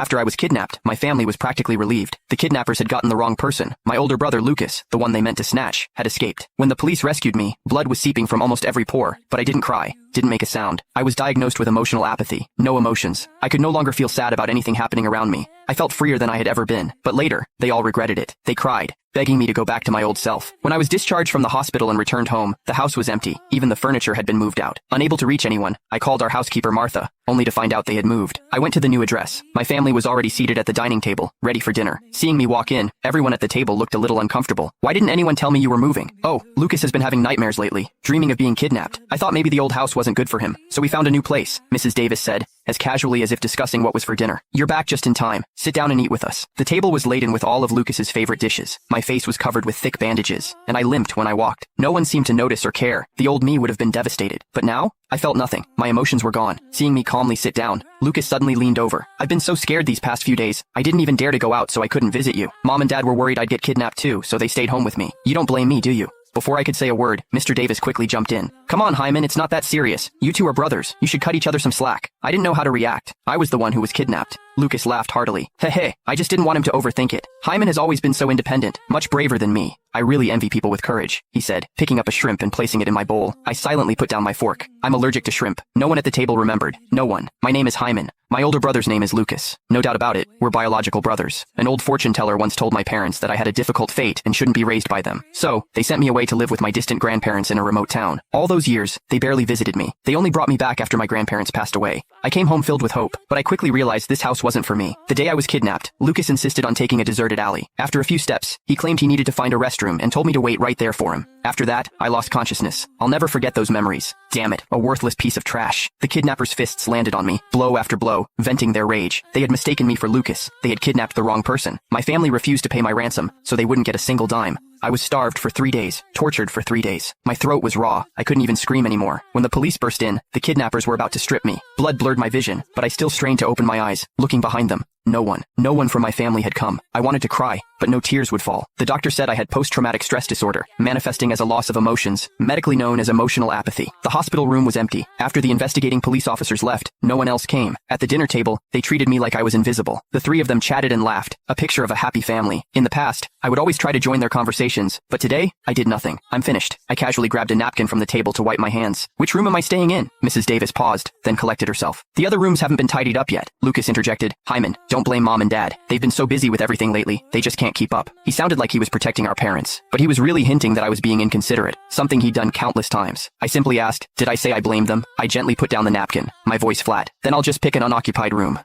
After I was kidnapped, my family was practically relieved. The kidnappers had gotten the wrong person. My older brother, Lucas, the one they meant to snatch, had escaped. When the police rescued me, blood was seeping from almost every pore, but I didn't cry, didn't make a sound. I was diagnosed with emotional apathy. No emotions. I could no longer feel sad about anything happening around me. I felt freer than I had ever been. But later, they all regretted it. They cried, begging me to go back to my old self. When I was discharged from the hospital and returned home, the house was empty. Even the furniture had been moved out. Unable to reach anyone, I called our housekeeper Martha, only to find out they had moved. I went to the new address. My family was already seated at the dining table, ready for dinner. Seeing me walk in, everyone at the table looked a little uncomfortable. Why didn't anyone tell me you were moving? Oh, Lucas has been having nightmares lately, dreaming of being kidnapped. I thought maybe the old house wasn't good for him, so we found a new place, Mrs. Davis said, as casually as if discussing what was for dinner. You're back just in time. Sit down and eat with us. The table was laden with all of Lucas's favorite dishes. My face was covered with thick bandages, and I limped when I walked. No one seemed to notice or care. The old me would have been devastated. But now, I felt nothing. My emotions were gone. Seeing me calmly sit down, Lucas suddenly leaned over. I've been so scared these past few days. I didn't even dare to go out so I couldn't visit you. Mom and Dad were worried I'd get kidnapped too, so they stayed home with me. You don't blame me, do you? Before I could say a word, Mr. Davis quickly jumped in. Come on, Hyman, it's not that serious. You two are brothers. You should cut each other some slack. I didn't know how to react. I was the one who was kidnapped. Lucas laughed heartily. Hey, I just didn't want him to overthink it. Hyman has always been so independent, much braver than me. I really envy people with courage, he said, picking up a shrimp and placing it in my bowl. I silently put down my fork. I'm allergic to shrimp. No one at the table remembered. No one. My name is Hyman. My older brother's name is Lucas. No doubt about it, we're biological brothers. An old fortune teller once told my parents that I had a difficult fate and shouldn't be raised by them. So, they sent me away to live with my distant grandparents in a remote town. All those years, they barely visited me. They only brought me back after my grandparents passed away. I came home filled with hope, but I quickly realized this house wasn't for me. The day I was kidnapped, Lucas insisted on taking a deserted alley. After a few steps, he claimed he needed to find a restroom and told me to wait right there for him. After that, I lost consciousness. I'll never forget those memories. Damn it, a worthless piece of trash. The kidnappers' fists landed on me, blow after blow, venting their rage. They had mistaken me for Lucas. They had kidnapped the wrong person. My family refused to pay my ransom, so they wouldn't get a single dime. I was starved for 3 days, tortured for 3 days. My throat was raw. I couldn't even scream anymore. When the police burst in, the kidnappers were about to strip me. Blood blurred my vision, but I still strained to open my eyes, looking behind them. No one from my family had come. I wanted to cry, but no tears would fall. The doctor said I had post-traumatic stress disorder, manifesting as a loss of emotions, medically known as emotional apathy. The hospital room was empty. After the investigating police officers left, no one else came. At the dinner table, they treated me like I was invisible. The three of them chatted and laughed, a picture of a happy family. In the past, I would always try to join their conversations, but today, I did nothing. I'm finished. I casually grabbed a napkin from the table to wipe my hands. Which room am I staying in? Mrs. Davis paused, then collected herself. The other rooms haven't been tidied up yet. Lucas interjected. Hyman, don't blame Mom and Dad. They've been so busy with everything lately, they just can't keep up. He sounded like he was protecting our parents, but he was really hinting that I was being inconsiderate, something he'd done countless times. I simply asked, did I say I blamed them? I gently put down the napkin, my voice flat. Then I'll just pick an unoccupied room.